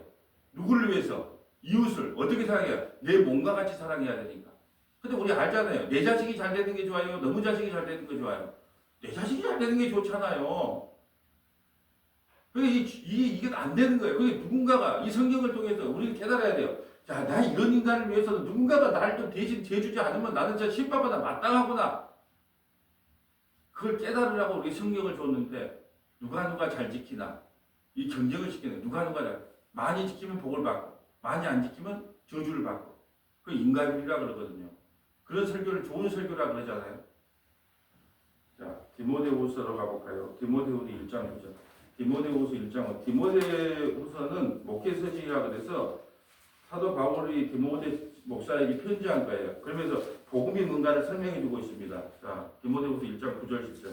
누구를 위해서? 이웃을 어떻게 사랑해요? 내 몸과 같이 사랑해야 되니까. 근데 우리 알잖아요. 내 자식이 잘 되는 게 좋아요? 너무 자식이 잘 되는 게 좋아요? 내 자식이 잘 되는 게 좋잖아요. 이게 안 되는 거예요. 그게 누군가가 이 성경을 통해서 우리는 깨달아야 돼요. 자, 나 이런 인간을 위해서는 누군가가 나를 좀 대신 대주지 않으면 나는 진짜 심판보다 마땅하구나. 그걸 깨달으라고 우리 성경을 줬는데 누가 잘 지키나 이 경쟁을 시키는 누가 잘 많이 지키면 복을 받고 많이 안 지키면 저주를 받고 그 인간이라 그러거든요. 그런 설교를 좋은 설교라 그러잖아요. 자, 디모데후서로 가볼까요? 디모데후서 1장 9절. 디모데후서 1장 5. 디모데후서는 목회서지라 그래서 사도 바울이 디모데 목사에게 편지한 거예요. 그러면서 복음이 뭔가를 설명해주고 있습니다. 자, 디모데후서 1장 9절 10절.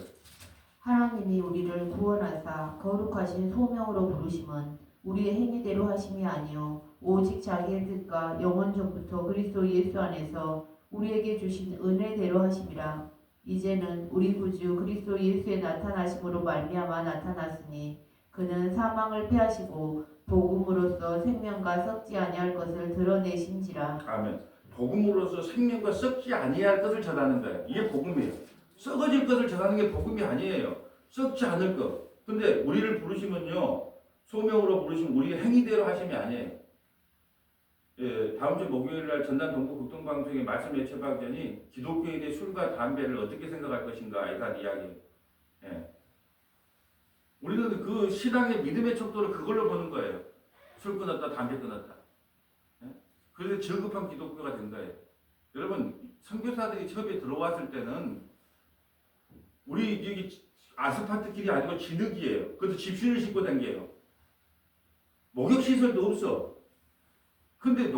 하나님이 우리를 구원하사 거룩하신 소명으로 부르심은 우리의 행위대로 하심이 아니요 오직 자기의 뜻과 영원 전부터 그리스도 예수 안에서 우리에게 주신 은혜대로 하심이라. 이제는 우리 구주 그리스도 예수의 나타나심으로 말미암아 나타났으니 그는 사망을 패하시고 복음으로써 생명과 썩지 아니할 것을 드러내신지라. 아멘. 복음으로서 생명과 썩지 아니할 것을 전하는 거예요. 이게 복음이에요. 썩어질 것을 전하는 게 복음이 아니에요. 썩지 않을 것. 근데 우리를 부르시면요, 소명으로 부르시면 우리 행위대로 하심이 아니에요. 예, 다음 주 목요일 날 전남 동부 극동방송에 말씀 예체박 전이 기독교인의 술과 담배를 어떻게 생각할 것인가에 대한 이야기예요. 예. 우리는 그 신앙의 믿음의 척도를 그걸로 보는 거예요. 술 끊었다, 담배 끊었다. 예? 그래서 저급한 기독교가 된 거예요. 여러분, 선교사들이 처음에 들어왔을 때는 우리 여기 아스팔트 길이 아니고 진흙이에요. 그것도 집신을 신고 다녀요. 목욕시설도 없어. 근데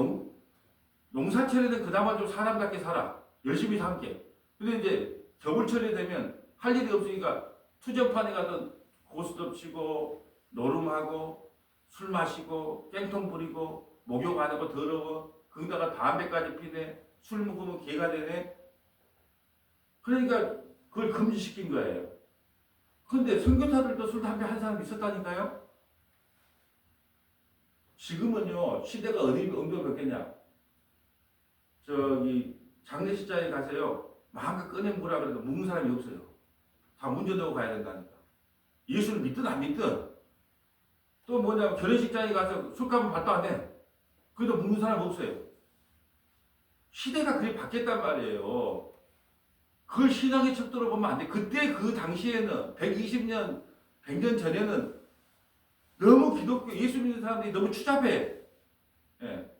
농사철에는 그나마 좀 사람답게 살아. 열심히 살게. 근데 이제 겨울철이 되면 할 일이 없으니까 투정판에 가서 고스톱 치고 노름하고 술 마시고 깽통 부리고 목욕 안 하고 더러워. 거기다가 담배까지 피네. 술 먹으면 개가 되네. 그러니까 그걸 금지시킨 거예요. 근데 선교사들도 술 담배 한 사람이 있었다니까요. 지금은요, 시대가 어디 엉덩이 바뀌었냐. 저기 장례식장에 가세요. 마음껏 꺼내 보라 그래도 묵는 사람이 없어요. 다 문제 넣고 가야 된다니까. 예수를 믿든 안 믿든. 또 뭐냐, 결혼식장에 가서 술값은 받도 안 해. 그래도 묵는 사람 없어요. 시대가 그게 바뀌었단 말이에요. 그걸 신앙의 척도로 보면 안 돼. 그때 그 당시에는 120년, 100년 전에는 너무 기독교, 예수 믿는 사람들이 너무 추잡해. 예.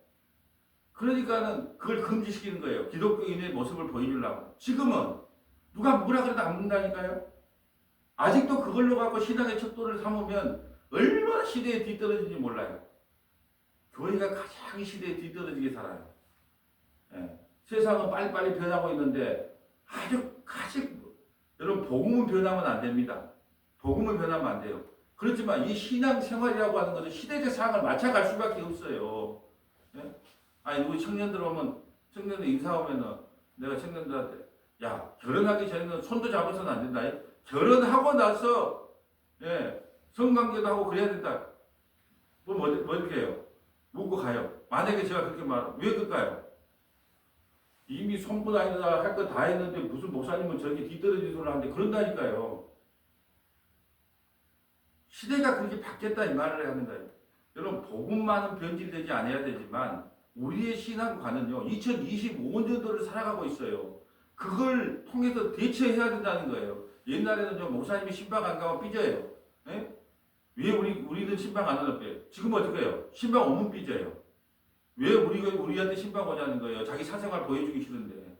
그러니까는 그걸 금지시키는 거예요. 기독교인의 모습을 보여주려고. 지금은 누가 뭐라 그래도 안 묻는다니까요. 아직도 그걸로 갖고 신앙의 척도를 삼으면 얼마나 시대에 뒤떨어진지 몰라요. 교회가 가장 시대에 뒤떨어지게 살아요. 예. 세상은 빨리빨리 변하고 있는데 아직 여러분 복음은 변하면 안 됩니다. 복음은 변하면 안 돼요. 그렇지만 이 신앙 생활이라고 하는 것은 시대적 상황을 맞춰갈 수밖에 없어요. 예? 아니 우리 청년들 오면 청년들 인사 오면은 내가 청년들한테 야 결혼하기 전에는 손도 잡아서는 안 된다. 결혼하고 나서 예, 성관계도 하고 그래야 된다. 뭐 어떻게 해요? 묻고 가요. 만약에 제가 그렇게 말하면 왜 그럴까요? 이미 손부 다니다 할 거 다 했는데 무슨 목사님은 저렇게 뒤떨어진 소리를 하는데 그런다니까요. 시대가 그렇게 바뀌었다 이 말을 하는 거예요. 여러분 복음만은 변질되지 않아야 되지만 우리의 신앙관은요 2025년도를 살아가고 있어요. 그걸 통해서 대처해야 된다는 거예요. 옛날에는 좀 목사님이 신방 안 가면 삐져요. 예? 왜 우리는 신방 안 오나 빼요? 지금 어떻게 해요? 신방 오면 삐져요. 왜 우리한테 신방 오냐는 거예요. 자기 사생활 보여주기 싫은데.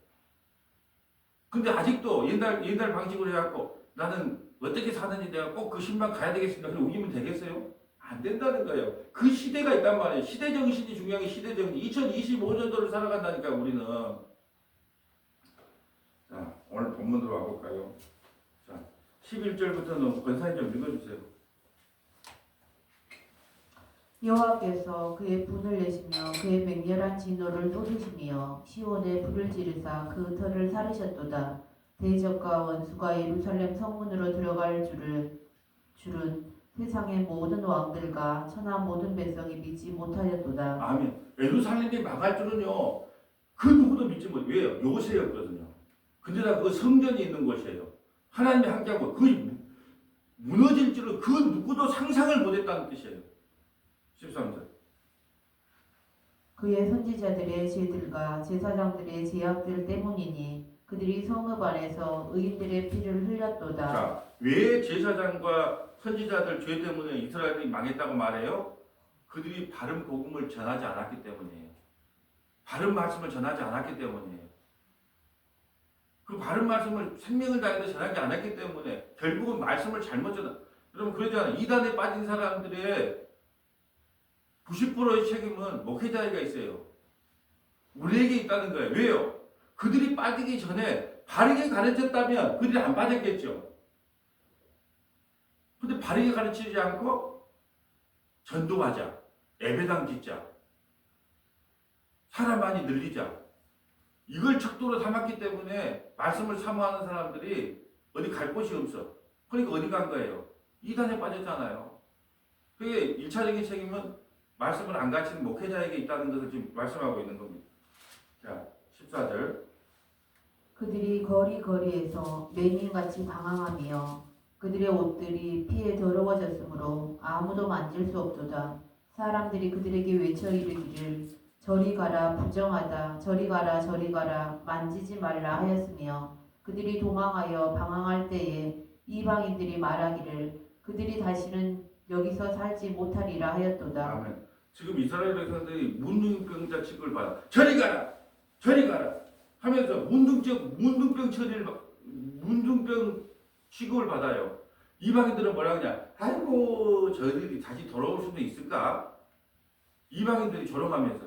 근데 아직도 옛날 방식으로 해갖고 나는 어떻게 사는지 내가 꼭 그 신방 가야 되겠습니다. 그럼 우기면 되겠어요? 안 된다는 거예요. 그 시대가 있단 말이에요. 시대 정신이 중요한 게 시대 정신. 2025년도를 살아간다니까 우리는. 자, 오늘 본문으로 와볼까요? 자, 11절부터는 권사님 좀 읽어주세요. 여호와께서 그의 분을 내시며 그의 맹렬한 진노를 쏟으시며 시온에 불을 지르사 그 터를 사르셨도다. 대적과 원수가 예루살렘 성문으로 들어갈 줄은 세상의 모든 왕들과 천하 모든 백성이 믿지 못하였도다. 아멘. 예루살렘이 망할 줄은요. 그 누구도 믿지 못. 왜요? 요새였거든요. 근데다 그 성전이 있는 곳이에요. 하나님이 함께하고 그 무너질 줄은 그 누구도 상상을 못했다는 뜻이에요. 13절. 그의 선지자들의 죄들과 제사장들의 죄악들 때문이니 그들이 성읍 안에서 의인들의 피를 흘렸도다. 자, 왜 제사장과 선지자들 죄 때문에 이스라엘이 망했다고 말해요? 그들이 바른 복음을 전하지 않았기 때문이에요. 바른 말씀을 전하지 않았기 때문이에요. 그 바른 말씀을 생명을 다해서 전하지 않았기 때문에 결국은 말씀을 잘못 전하. 여러분 그러잖아요. 이단에 빠진 사람들의 90%의 책임은 목회자에게 있어요. 우리에게 있다는 거예요. 왜요? 그들이 빠지기 전에 바르게 가르쳤다면 그들이 안 빠졌겠죠. 근데 바르게 가르치지 않고 전도하자, 예배당 짓자, 사람 많이 늘리자. 이걸 척도로 삼았기 때문에 말씀을 사모하는 사람들이 어디 갈 곳이 없어. 그러니까 어디 간 거예요? 이단에 빠졌잖아요. 그게 1차적인 책임은 말씀을 안 가르치는 목회자에게 있다는 것을 지금 말씀하고 있는 겁니다. 자, 14절. 그들이 거리거리에서 맹인같이 방황하며 그들의 옷들이 피에 더러워졌으므로 아무도 만질 수 없도다. 사람들이 그들에게 외쳐 이르기를 저리 가라 부정하다 저리 가라 저리 가라 만지지 말라 하였으며 그들이 도망하여 방황할 때에 이방인들이 말하기를 그들이 다시는 여기서 살지 못하리라 하였도다. 아멘. 지금 이스라엘 백성들이 문둥병자 취급을 받아. 저리 가라! 저리 가라! 하면서 문둥병 처리를 문둥병 취급을 받아요. 이방인들은 뭐라 그러냐? 아이고 저희들이 다시 돌아올 수도 있을까? 이방인들이 조롱하면서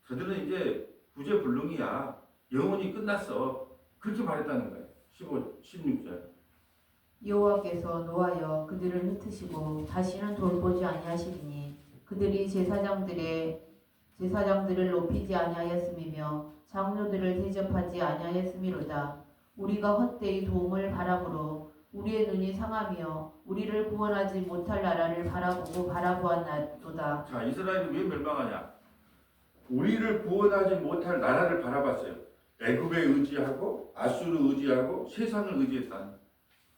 저들은 이제 구제불능이야. 영혼이 끝났어. 그렇게 말했다는 거예요. 16절. 여호와께서 노하여 그들을 흩으시고 다시는 돌보지 아니하시리니 그들이 제사장들을 높이지 아니하였음이며 장로들을 대접하지 아니하였음이로다. 우리가 헛되이 도움을 바라므로 우리의 눈이 상하며 우리를 구원하지 못할 나라를 바라보고 바라보았나도다. 자, 이스라엘이 왜 멸망하냐? 우리를 구원하지 못할 나라를 바라봤어요. 애굽에 의지하고 아수르 의지하고 세상을 의지했다는.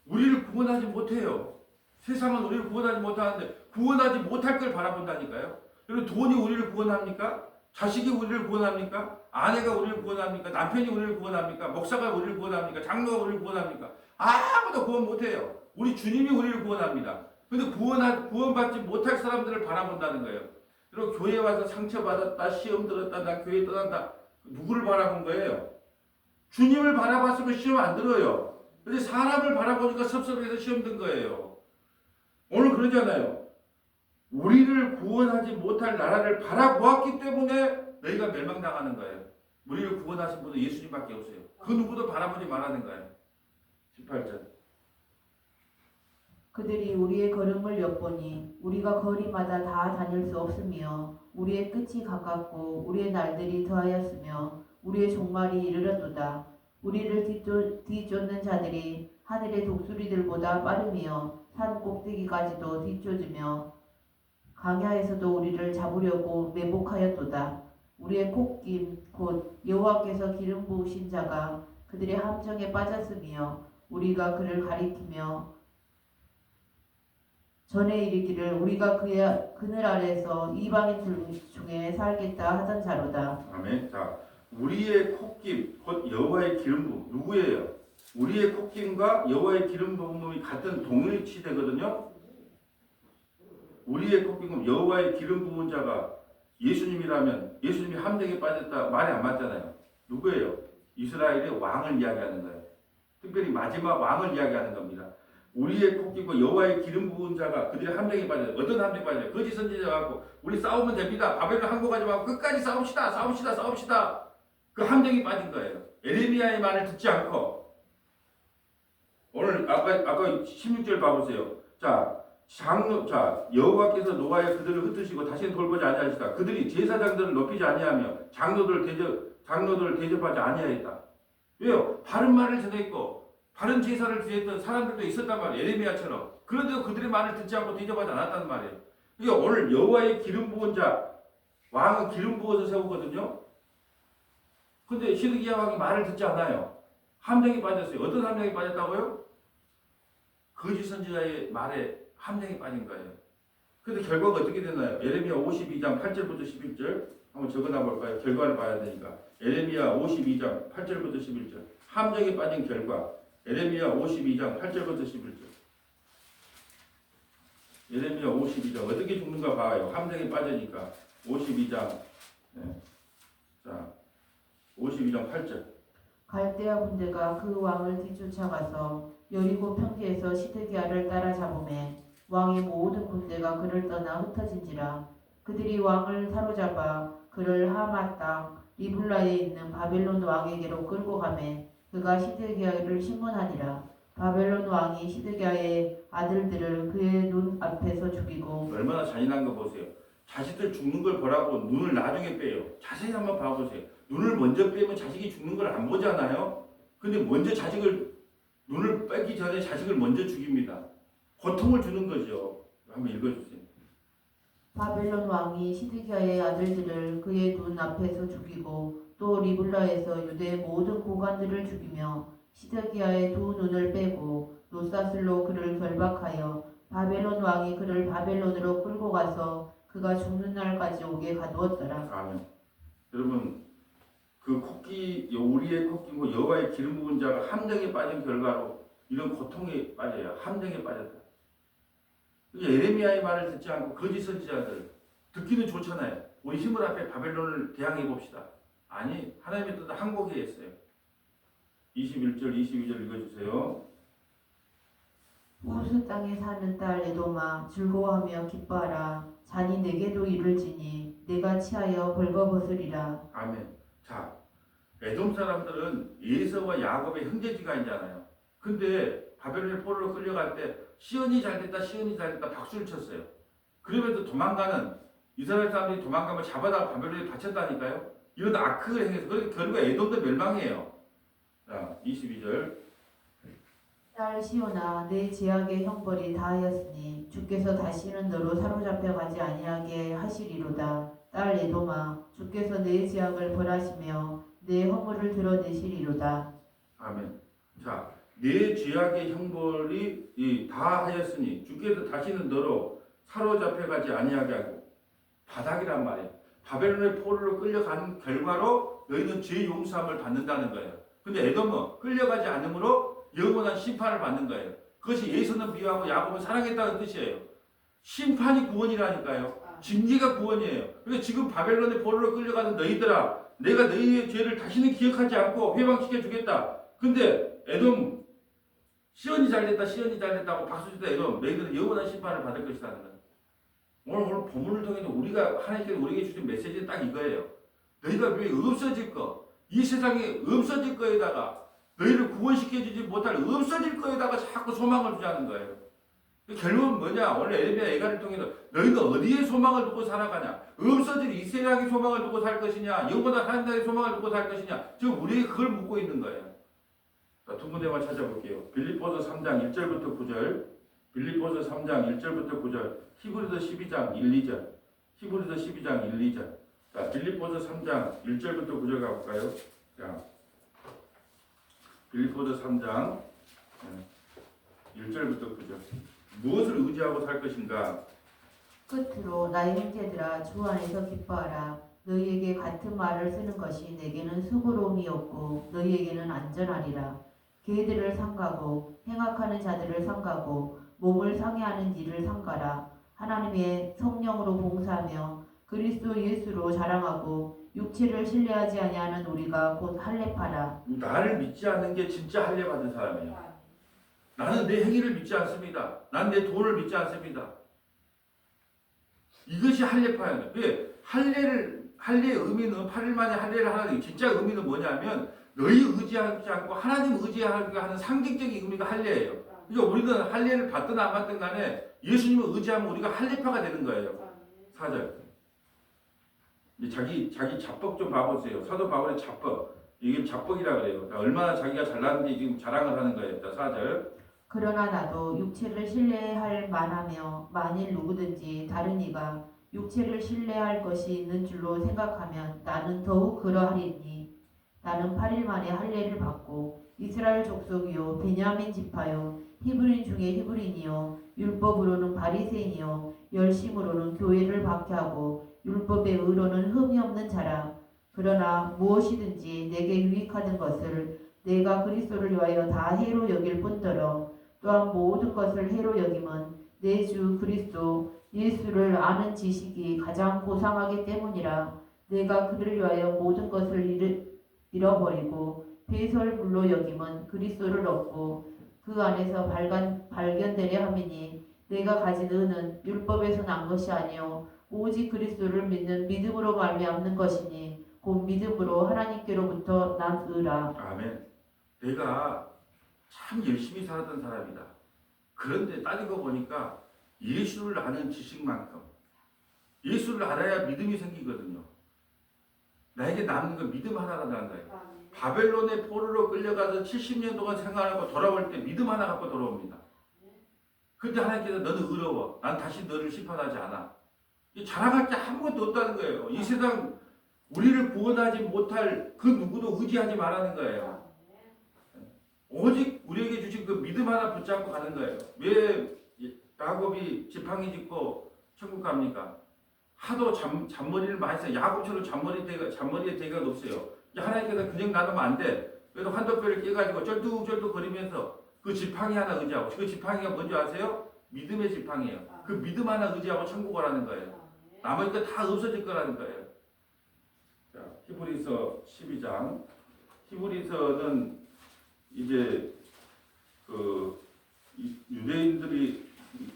우리를 구원하지 못해요. 세상은 우리를 구원하지 못하는데 구원하지 못할 걸 바라본다니까요. 그리고 돈이 우리를 구원합니까? 자식이 우리를 구원합니까? 아내가 우리를 구원합니까? 남편이 우리를 구원합니까? 목사가 우리를 구원합니까? 장로가 우리를 구원합니까? 아무도 구원 못해요. 우리 주님이 우리를 구원합니다. 근데 구원받지 못할 사람들을 바라본다는 거예요. 그리고 교회 와서 상처받았다, 시험 들었다, 나 교회 떠난다. 누구를 바라본 거예요? 주님을 바라봤으면 시험 안 들어요. 근데 사람을 바라보니까 섭섭해서 시험 든 거예요. 오늘 그러잖아요. 우리를 구원하지 못할 나라를 바라보았기 때문에 너희가 멸망당하는 거예요. 우리를 구원하신 분은 예수님밖에 없어요. 그 누구도 바라보지 말라는 거예요. 18절. 그들이 우리의 걸음을 엿보니 우리가 거리마다 다 다닐 수 없으며 우리의 끝이 가깝고 우리의 날들이 더하였으며 우리의 종말이 이르렀도다. 우리를 뒤쫓는 자들이 하늘의 독수리들보다 빠르며 산 꼭대기까지도 뒤쫓으며 강야에서도 우리를 잡으려고 매복하였도다. 우리의 콧김 곧 여호와께서 기름 부으신 자가 그들의 함정에 빠졌으며 우리가 그를 가리키며 전에 이르기를 우리가 그늘 아래에서 이방인 중에 살겠다 하던 자로다. 아멘. 자, 우리의 콧김 곧 여호와의 기름 부음 누구예요? 우리의 콧김과 여호와의 기름 부음이 같은 동일치되거든요. 우리의 콧김은 여호와의 기름 부은 자가 예수님이라면 예수님이 함정에 빠졌다 말이 안 맞잖아요. 누구예요? 이스라엘의 왕을 이야기하는 거예요. 특별히 마지막 왕을 이야기하는 겁니다. 우리의 콧김과 여호와의 기름 부은 자가 그들의 함정에 빠져요. 어떤 함정에 빠져요? 거짓 선지자 갖고 우리 싸우면 됩니다. 바벨론 항복하지 말고 끝까지 싸웁시다. 그 함정에 빠진 거예요. 에레미야의 말을 듣지 않고 오늘 아까 16절 봐보세요. 자 여호와께서 노하여 그들을 흩으시고 다시는 돌보지 아니하시다. 그들이 제사장들을 높이지 아니하며 장로들을 대접하지 아니하였다. 왜요? 바른 말을 전했고 바른 제사를 드렸던 사람들도 있었단 말이에요. 에레미야처럼. 그런데도 그들의 말을 듣지 않고 대접하지 않았단 말이에요. 그러니까 오늘 여호와의 기름 부은 자 왕은 기름 부어서 세우거든요. 근데 시드기야 왕이 말을 듣지 않아요. 함정에 빠졌어요. 어떤 함정에 빠졌다고요? 거짓 선지자의 말에 함정에 빠진 거예요. 근데 결과가 어떻게 되나요? 에레미야 52장 8절부터 11절 한번 적어놔 볼까요? 결과를 봐야 되니까. 에레미야 52장 8절부터 11절 함정에 빠진 결과. 에레미야 52장 8절부터 11절. 에레미야 52장 어떻게 죽는가 봐요. 함정에 빠지니까. 52장 자 52장 8절. 갈대아 군대가 그 왕을 뒤쫓아가서 여리고 평지에서 시드기야를 따라잡음에 왕의 모든 군대가 그를 떠나 흩어진지라. 그들이 왕을 사로잡아 그를 하마 땅 리블라에 있는 바벨론 왕에게로 끌고 가매 그가 시드기야를 신문하니라. 바벨론 왕이 시드기야의 아들들을 그의 눈 앞에서 죽이고 얼마나 잔인한 거 보세요. 자식들 죽는 걸 보라고 눈을 나중에 빼요. 자세히 한번 봐보세요. 눈을 먼저 빼면 자식이 죽는 걸 안 보잖아요. 근데 먼저 눈을 빼기 전에 자식을 먼저 죽입니다. 고통을 주는 거죠. 한번 읽어주세요. 바벨론 왕이 시드기야의 아들들을 그의 눈 앞에서 죽이고 또 리블라에서 유대의 모든 고관들을 죽이며 시드기야의 두 눈을 빼고 노사슬로 그를 결박하여 바벨론 왕이 그를 바벨론으로 끌고 가서 그가 죽는 날까지 오게 가두었더라. 아멘. 여러분 그 우리의 코끼 여호와의 기름 부은 자가 함정에 빠진 결과로 이런 고통에 빠져요. 함정에 빠졌다. 예레미야의 말을 듣지 않고 거짓 선지자들 듣기는 좋잖아요. 우리 힘을 앞에 바벨론을 대항해 봅시다. 아니 하나님의 뜻은 항복에 했어요. 21절 22절 읽어주세요. 우스 땅에 사는 딸 에돔아 즐거워하며 기뻐하라. 잔이 내게도 이룰지니 내가 치하여 벌거벗으리라. 아멘. 자, 에돔 사람들은 에서와 야곱의 형제지간이잖아요. 근데 바벨론의 포로로 끌려갈 때 시온이 잘됐다 시온이 잘됐다 박수를 쳤어요. 그러면서 도망가는 이스라엘 사람들이 도망가면 잡아다가 바벨론에 바쳤다니까요. 이런 악을 행해서 그래서 결국 에돔도 멸망해요. 자, 22절. 딸 시온아 내 제약의 형벌이 다하였으니 주께서 다시는 너로 사로잡혀 가지 아니하게 하시리로다. 딸 에돔아 주께서 내 제약을 벌하시며 내 허물을 드러내시리로다. 아멘. 자, 내 죄악의 형벌이 다하였으니 주께서 다시는 너로 사로잡혀 가지 아니하게 하고 바닥이란 말이에요. 바벨론의 포로로 끌려간 결과로 너희는 죄 용서함을 받는다는 거예요. 근데 에돔은 끌려가지 않으므로 영원한 심판을 받는 거예요. 그것이 예수는 미워하고 야곱은 사랑했다는 뜻이에요. 심판이 구원이라니까요. 징계가 구원이에요. 그러니까 지금 바벨론의 포로로 끌려가는 너희들아, 내가 너희의 죄를 다시는 기억하지 않고 회방시켜 주겠다. 근데 에돔 시온이 잘됐다 시온이 잘됐다고 박수치다 에돔 너희들은 영원한 심판을 받을 것이라는 거예요. 오늘 본문을 통해서 우리가 하나님께서 우리에게 주신 메시지는 딱 이거예요. 너희가 왜 없어질 거, 이 세상에 없어질 거에다가 너희를 구원시켜주지 못할 없어질 거에다가 자꾸 소망을 두자는 거예요. 결국은 뭐냐? 오늘 에레미야 예가를 통해서 너희가 어디에 소망을 두고 살아가냐? 없어질 이 세상의 소망을 두고 살 것이냐? 영원한 하나님의 소망을 두고 살 것이냐? 지금 우리에게 그걸 묻고 있는 거예요. 자, 두 군데만 찾아볼게요. 빌립보서 3장 1절부터 9절, 빌립보서 3장 1절부터 9절, 히브리서 12장 1, 2절, 히브리서 12장 1, 2절. 자, 빌립보서 3장 1절부터 9절 가볼까요? 자, 빌립보서 3장 1절부터 9절. 무엇을 의지하고 살 것인가? 끝으로 나의 형제들아 주 안에서 기뻐하라. 너희에게 같은 말을 쓰는 것이 내게는 수고로움이 없고 너희에게는 안전하리라. 개들을 삼가고 행악하는 자들을 삼가고 몸을 상해하는 일을 삼가라. 하나님의 성령으로 봉사하며 그리스도 예수로 자랑하고 육체를 신뢰하지 아니하는 우리가 곧 할례파라. 나를 믿지 않는 게 진짜 할례 받은 사람이에요. 나는 내 행위를 믿지 않습니다. 난 내 돈을 믿지 않습니다. 이것이 할례파예요. 왜? 할례의 의미는 8일 만에 할례를 하는 진짜 의미는 뭐냐면 너희 의지하지 않고 하나님 의지하게 하는 상징적인 의미가 할례예요. 그러니까 우리는 할례를 받든 안 받든 간에 예수님을 의지하면 우리가 할례파가 되는 거예요. 4절. 자기 자뻑 좀 봐보세요. 사도 바울의 자뻑. 이게 자뻑이라 그래요. 얼마나 자기가 잘났는지 지금 자랑을 하는 거예요. 4절. 그러나 나도 육체를 신뢰할 만하며 만일 누구든지 다른 이가 육체를 신뢰할 것이 있는 줄로 생각하면 나는 더욱 그러하리니 나는 8일 만에 할례를 받고 이스라엘 족속이요 베냐민 지파요 히브리인 중에 히브리인이요 율법으로는 바리새인이요 열심으로는 교회를 박해하고 율법의 의로는 흠이 없는 자라. 그러나 무엇이든지 내게 유익하는 것을 내가 그리스도를 위하여 다 해로 여길 뿐더러 또한 모든 것을 해로 여김은 내 주 그리스도 예수를 아는 지식이 가장 고상하기 때문이라. 내가 그를 위하여 모든 것을 잃어버리고 배설물로 여김은 그리스도를 얻고 그 안에서 발견되려 함이니 내가 가진 의는 율법에서 난 것이 아니요 오직 그리스도를 믿는 믿음으로 말미암는 것이니 곧 믿음으로 하나님께로부터 난 의라. 아멘. 내가 참 열심히 살았던 사람이다. 그런데 따지고 보니까 예수를 아는 지식만큼 예수를 알아야 믿음이 생기거든요. 나에게 남는 건 믿음 하나라는 거예요. 바벨론의 포로로 끌려가서 70년 동안 생활하고 돌아올 때 믿음 하나 갖고 돌아옵니다. 그때 하나님께서 너는 의로워. 난 다시 너를 심판하지 않아. 자랑할 게 아무것도 없다는 거예요. 이 세상 우리를 구원하지 못할 그 누구도 의지하지 말라는 거예요. 오직 우리에게 주신 그 믿음 하나 붙잡고 가는 거예요. 왜 야곱이 지팡이 짚고 천국 갑니까? 하도 잔머리를 많이 써요. 야곱처럼 잔머리에 대가 없어요. 하나님께서 그냥 놔두면 안 돼. 그래서 환도뼈를 깨가지고 쩔뚝쩔뚝 거리면서 그 지팡이 하나 의지하고, 그 지팡이가 뭔지 아세요? 믿음의 지팡이에요. 그 믿음 하나 의지하고 천국 오라는 거예요. 나머지 거 다 없어질 거라는 거예요. 자, 히브리서 12장. 히브리서는 이제 그 유대인들이,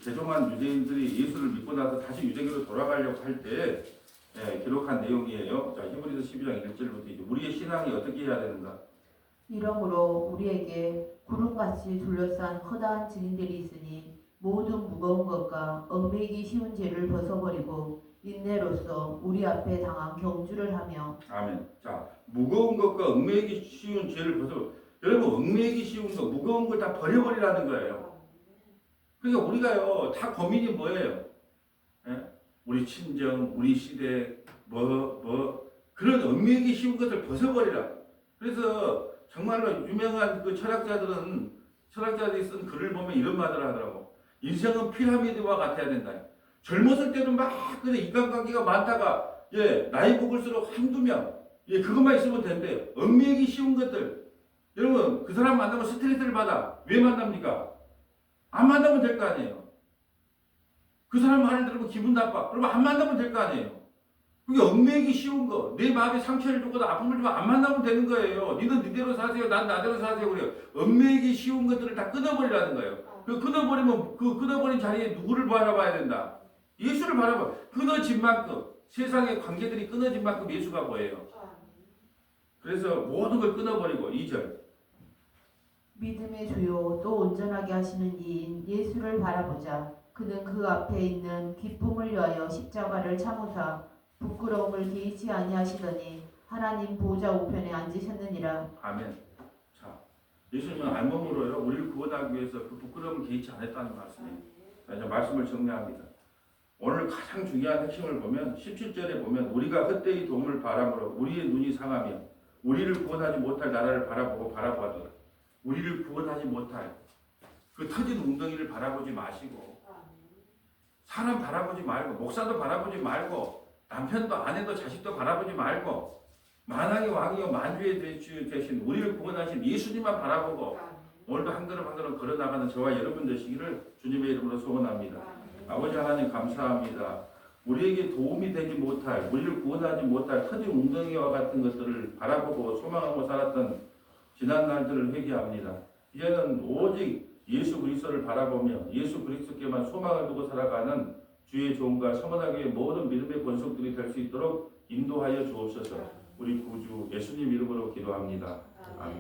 개종한 유대인들이 예수를 믿고 나서 다시 유대교로 돌아가려고 할 때 기록한 내용이에요. 자, 히브리서 12장 1절부터 이제 우리의 신앙이 어떻게 해야 되는가? 이러므로 우리에게 구름같이 둘러싼 커다란 증인들이 있으니 모든 무거운 것과 얽매이기 쉬운 죄를 벗어버리고 인내로써 우리 앞에 당한 경주를 하며. 아멘. 자, 무거운 것과 얽매이기 쉬운 죄를 벗어. 여러분, 얽매이기 쉬운 거, 무거운 걸 다 버려버리라는 거예요. 그러니까 우리가요, 다 고민이 뭐예요? 예? 우리 친정, 우리 시대, 그런 얽매이기 쉬운 것을 벗어버리라. 그래서 정말로 유명한 그 철학자들이 쓴 글을 보면 이런 말을 하더라고. 인생은 피라미드와 같아야 된다. 젊었을 때는 막 그래 인간관계가 많다가 나이 먹을수록 한두 명 그것만 있으면 된대요. 얽매이기 쉬운 것들. 여러분 그 사람 만나면 스트레스를 받아. 왜 만납니까? 안 만나면 될 거 아니에요. 그 사람 말을 들으면 기분 나빠. 그러면 안 만나면 될 거 아니에요. 그게 얽매이기 쉬운 거. 내 마음에 상처를 주거나 아픔을 주면 안 만나면 되는 거예요. 니는 니대로 사세요. 난 나대로 사세요. 그래요. 얽매이기 쉬운 것들을 다 끊어버리라는 거예요. 그 끊어버리면 그 끊어버린 자리에 누구를 바라봐야 된다? 예수를 바라봐. 끊어진 만큼 세상의 관계들이 끊어진 만큼 예수가 보여요. 그래서 모든 걸 끊어버리고 2절. 믿음의 주요 또 온전하게 하시는 이인 예수를 바라보자. 그는 그 앞에 있는 기쁨을 위하여 십자가를 참으사 부끄러움을 개의치 아니하시더니 하나님 보좌 우편에 앉으셨느니라. 아멘. 자, 예수님은 알몸으로요 우리를 구원하기 위해서 그 부끄러움을 개의치 않았다는 말씀이에요. 자, 이제 말씀을 정리합니다. 오늘 가장 중요한 핵심을 보면 17절에 보면 우리가 헛되이 도움을 바람으로 우리의 눈이 상하며 우리를 구원하지 못할 나라를 바라보아도 우리를 구원하지 못할 그 터진 웅덩이를 바라보지 마시고 사람 바라보지 말고 목사도 바라보지 말고 남편도 아내도 자식도 바라보지 말고 만왕의 왕이요 만주의 주 되신 우리를 구원하신 예수님만 바라보고 오늘도 한 걸음 한 걸음 걸어나가는 저와 여러분 되시기를 주님의 이름으로 소원합니다. 아버지 하나님 감사합니다. 우리에게 도움이 되지 못할 우리를 구원하지 못할 터진 웅덩이와 같은 것들을 바라보고 소망하고 살았던 지난 날들을 회개합니다. 이제는 오직 예수 그리스도를 바라보며 예수 그리스도께만 소망을 두고 살아가는 주의 종과 서문하교의 모든 믿음의 권속들이 될 수 있도록 인도하여 주옵소서. 우리 구주 예수님 이름으로 기도합니다. 아멘.